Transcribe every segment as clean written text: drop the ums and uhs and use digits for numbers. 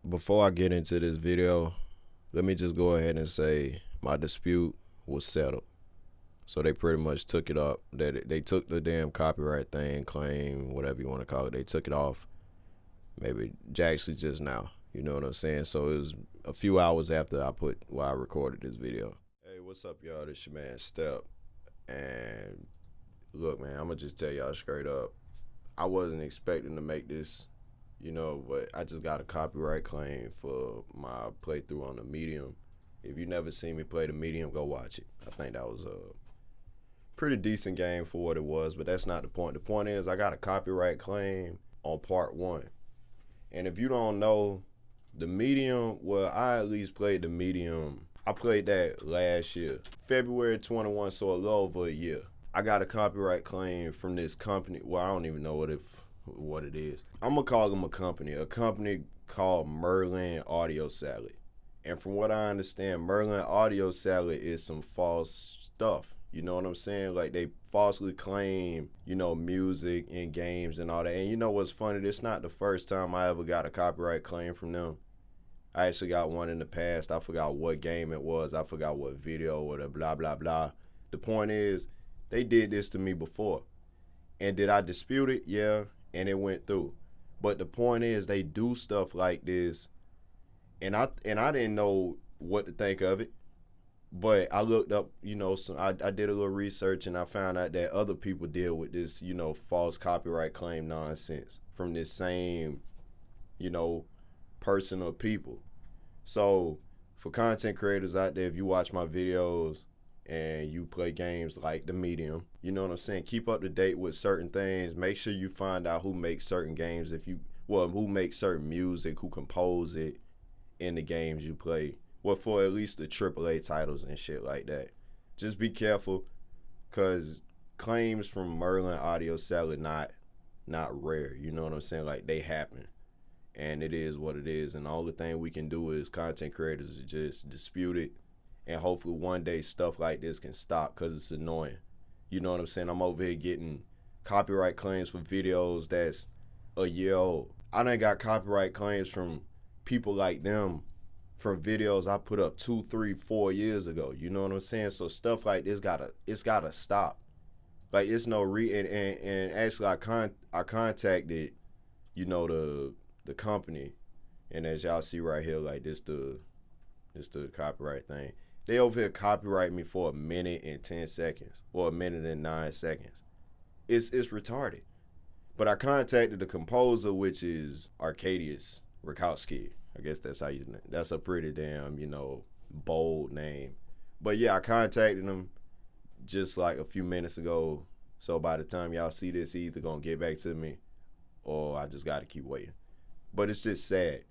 Before I get into this video, let me just go ahead and say my dispute was settled. So they pretty much took it up. They took the damn copyright thing, claim, whatever you want to call it. They took it off. Maybe actually just now. You know what I'm saying? So it was a few hours after I recorded this video. Hey, what's up, y'all? This your man Step. And look, man, I'm gonna just tell y'all straight up. I wasn't expecting to make this, but I just got a copyright claim for my playthrough on the Medium. If you never seen me play the Medium, go watch it. I think that was a pretty decent game for what it was, but that's not the point. The point is I got a copyright claim on part 1. And if you don't know, the Medium, well, I at least played the Medium. I played that last year, February 21, so a little over a year. I got a copyright claim from this company. Well, I don't even know what it is. I'm gonna call them a company called Merline AudioSalad. And from what I understand, Merline AudioSalad is some false stuff. You know what I'm saying? Like, they falsely claim, music and games and all that. And you know what's funny? This not the first time I ever got a copyright claim from them. I actually got one in the past. I forgot what game it was. I forgot what video or the blah, blah, blah. The point is, they did this to me before. And did I dispute it? Yeah, and it went through. But the point is, they do stuff like this, and I didn't know what to think of it. But I looked up, I did a little research, and I found out that other people deal with this, false copyright claim nonsense from this same, person or people. So for content creators out there, if you watch my videos and you play games like the Medium, you know what I'm saying? Keep up to date with certain things. Make sure you find out who makes certain games, who makes certain music, who compose it in the games you play. Well, for at least the AAA titles and shit like that. Just be careful, because claims from Merline AudioSalad not rare. You know what I'm saying? Like, they happen. And it is what it is. And the only thing we can do as content creators is just dispute it. And hopefully one day stuff like this can stop, because it's annoying. You know what I'm saying? I'm over here getting copyright claims for videos that's a year old. I done got copyright claims from people like them from videos I put up 2, 3, 4 years ago. You know what I'm saying? So stuff like this gotta stop. Like, it's no and actually I contacted, the company, and as y'all see right here, like, this the copyright thing. They over here copyright me for 1 minute and 10 seconds or 1 minute and 9 seconds. It's retarded. But I contacted the composer, which is Arkadiusz Rakowski. I guess that's a pretty damn, bold name. But yeah, I contacted him just like a few minutes ago. So by the time y'all see this, he either gonna get back to me or I just gotta keep waiting. But it's just sad,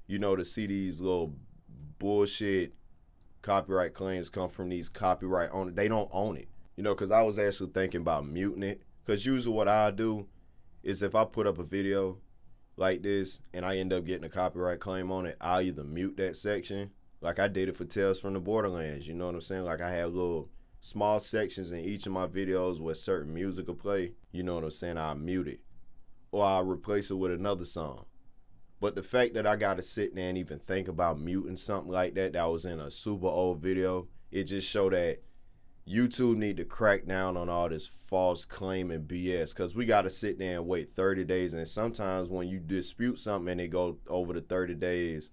to see these little bullshit copyright claims come from these copyright owners. They don't own it, because I was actually thinking about muting it. Because usually what I do is, if I put up a video like this and I end up getting a copyright claim on it, I'll either mute that section, like I did it for Tales from the Borderlands. You know what I'm saying? Like, I had little small sections in each of my videos where certain music will play. You know what I'm saying? I'll mute it, or I'll replace it with another song. But the fact that I got to sit there and even think about muting something like that was in a super old video, it just showed that YouTube need to crack down on all this false claim and BS, because we got to sit there and wait 30 days. And sometimes when you dispute something and it go over the 30 days,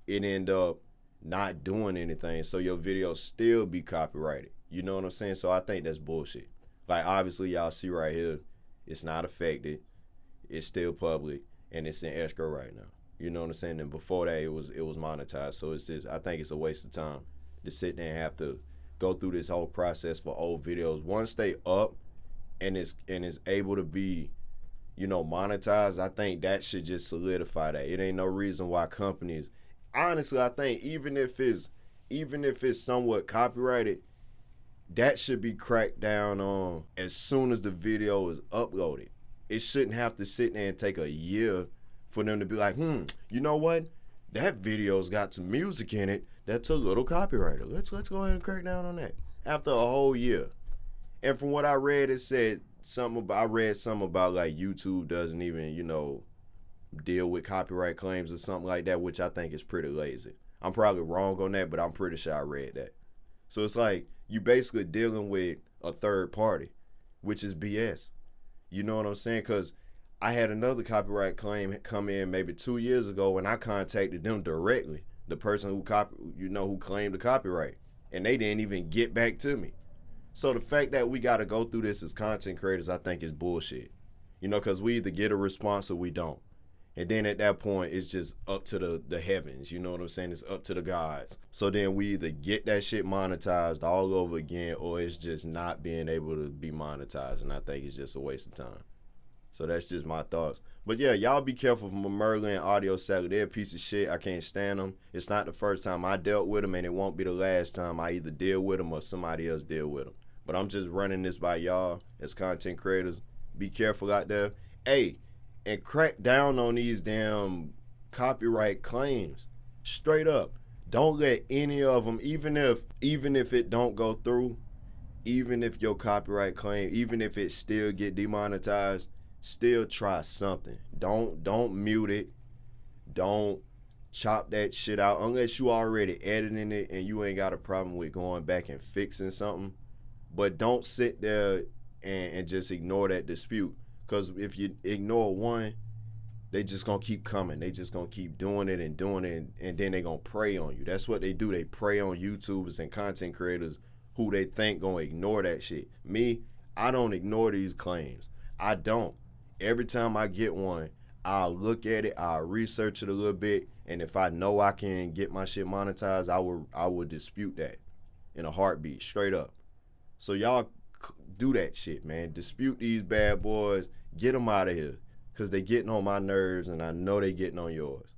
it end up not doing anything. So your video still be copyrighted. You know what I'm saying? So I think that's bullshit. Like, obviously y'all see right here, it's not affected. It's still public, and it's in escrow right now. You know what I'm saying? And before that, it was monetized. So it's just, I think it's a waste of time to sit there and have to go through this whole process for old videos. Once they up and it's able to be, monetized, I think that should just solidify that. It ain't no reason why companies, honestly, I think even if it's somewhat copyrighted, that should be cracked down on as soon as the video is uploaded. It shouldn't have to sit there and take a year for them to be like, you know what? That video's got some music in it that's a little copyrighted. Let's go ahead and crack down on that. After a whole year. And from what I read, it said I read something about like YouTube doesn't even, deal with copyright claims or something like that, which I think is pretty lazy. I'm probably wrong on that, but I'm pretty sure I read that. So it's like you basically dealing with a third party, which is BS. You know what I'm saying? Because I had another copyright claim come in maybe 2 years ago, and I contacted them directly, the person who claimed the copyright, and they didn't even get back to me. So the fact that we got to go through this as content creators, I think is bullshit. Because we either get a response or we don't. And then at that point, it's just up to the heavens. You know what I'm saying? It's up to the gods. So then we either get that shit monetized all over again, or it's just not being able to be monetized. And I think it's just a waste of time. So that's just my thoughts. But yeah, y'all be careful from Merline and AudioSalad. They're a piece of shit. I can't stand them. It's not the first time I dealt with them, and it won't be the last time I either deal with them or somebody else deal with them. But I'm just running this by y'all as content creators. Be careful out there. Hey, and crack down on these damn copyright claims. Straight up. Don't let any of them, even if it don't go through, even if your copyright claim, even if it still get demonetized, still try something. Don't mute it. Don't chop that shit out unless you already editing it and you ain't got a problem with going back and fixing something. But don't sit there and just ignore that dispute. Because if you ignore one, they just going to keep coming. They just going to keep doing it, and then they going to prey on you. That's what they do. They prey on YouTubers and content creators who they think going to ignore that shit. Me, I don't ignore these claims. I don't. Every time I get one, I'll look at it, I'll research it a little bit, and if I know I can get my shit monetized, I will dispute that in a heartbeat, straight up. So y'all do that shit, man. Dispute these bad boys. Get them out of here. Because they getting on my nerves, and I know they getting on yours.